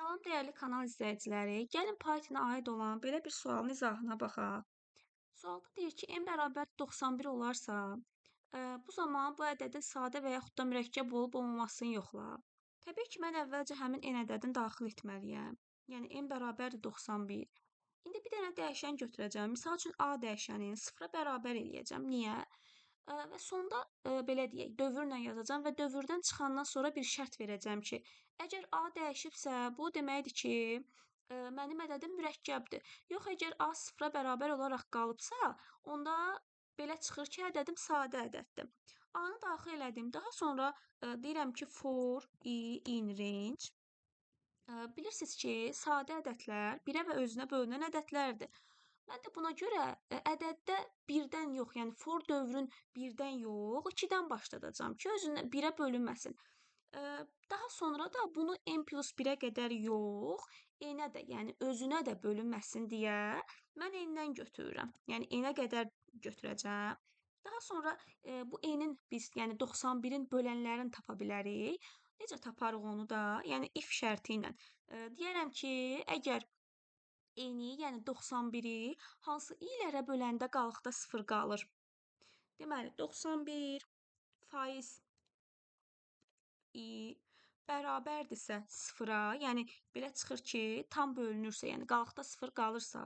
Salam dəyərli kanal izləyiciləri. Gəlin Python-a aid olan belə bir sualın izahına baxaq. Sualda deyir ki, n bərabər 91 olarsa, bu zaman bu ədədin sadə və yaxud da mürəkkəb olub olmamasını yoxla. Təbii ki, mən əvvəlcə həmin n ədədini daxil etməliyəm. Yəni n bərabərdir 91. İndi bir dənə dəyişən götürəcəm. Misal üçün A dəyişənini 0-a bərabər eləyəcəm. Niyə? Və sonda belə deyək, dövrlə yazacağam və dövrdən çıxandan sonra bir şərt verəcəm ki, əgər A dəyişibsə, bu deməkdir ki, mənim ədədim mürəkkəbdir. Yox, əgər A 0-a bərabər olaraq qalıbsa, onda belə çıxır ki, ədədim sadə ədəddir. A-nı daxil elədim. Daha sonra deyirəm ki, for I in range. Bilirsiniz ki, sadə ədədlər 1-ə və özünə bölünən ədədlərdir. Mən də buna görə ədəddə 1-dən yox, yəni for dövrün 1-dən yox, 2-dən başladacağam ki, özünə 1-ə bölünməsin. Daha sonra da bunu n plus 1-ə qədər yox, n-ə də, yəni özünə də bölünməsin deyə mən n-dən götürürəm. Yəni n-ə qədər götürəcəm. Daha sonra bu n-in biz, yəni 91-in bölənlərini tapa bilərik. Necə taparıq onu da? Yəni if şərti ilə. Deyərəm ki, əgər n-i, yəni 91-i hansı i-lərə böləndə qalıqda 0 qalır? Deməli, 91 faiz i bərabərdirsə 0-a, yəni belə çıxır ki, tam bölünürsə, yəni qalıqda 0 qalırsa,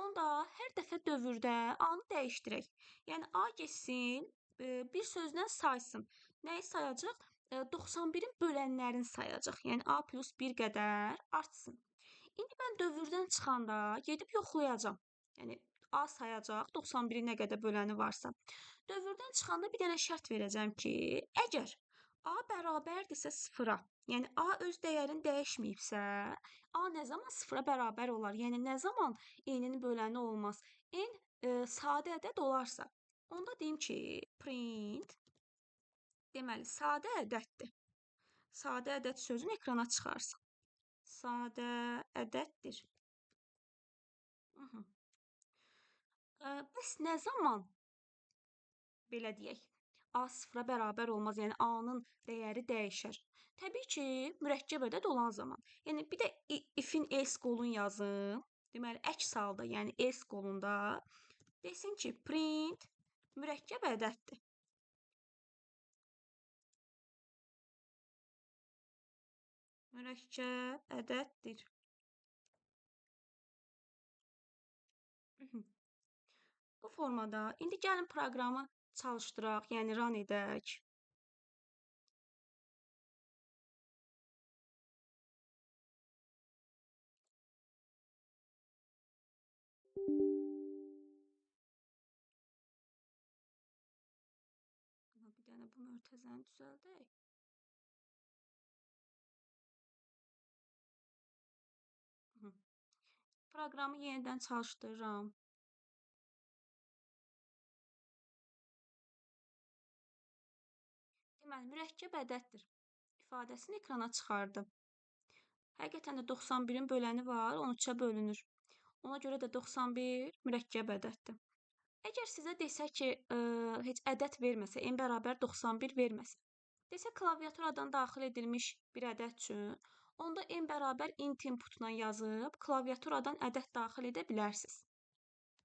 onda hər dəfə dövrdə A-nı dəyişdirək. Yəni A getsin, bir sözlə saysın. Nəyi sayacaq? 91-in bölənlərini sayacaq. Yəni A plus 1 qədər artsın. İndi mən dövrdən çıxanda gedib yoxlayacağam. Yəni A sayacaq 91-in nə qədər böləni varsa. Dövrdən çıxanda bir dənə şərt verəcəm ki, əgər A bərabərdirsə 0-a, yəni A öz dəyərini dəyişməyibsə, A nə zaman 0-a bərabər olar? Yəni nə zaman n-in böləni olmaz? N sadə ədəd olarsa. Onda deyim ki, print deməli sadə ədəddir. Sadə ədəd sözünü ekrana çıxarsın. Sadə ədəddir. Bəs nə zaman belə deyək, A 0-a bərabər olmaz, yəni A-nın dəyəri dəyişər. Təbii ki, mürəkkəb ədəd olan zaman. Yəni bir də if-in else qolun yazın. Deməli, əks halda, yəni else qolunda desin ki, print mürəkkəb ədəddir. Mürəkkəb ədəddir. Bu formada indi gəlin proqramı çalışdıraq, yəni run edək. Bir dənə bu mötəzəni düzəldək. Proqramı yenidən çalışdırıram. Deməli, mürəkkəb ədəddir ifadəsini ekrana çıxardım. Həqiqətən də 91-in böləni var, 13-ə bölünür. Ona görə də 91 mürəkkəb ədəddir. Əgər sizə desə ki, heç ədəd verməsə, n bərabər 91 verməsə, desə klaviaturadan daxil edilmiş bir ədəd üçün, onda n bərabər int inputla yazıb klaviaturadan ədəd daxil edə bilərsiniz.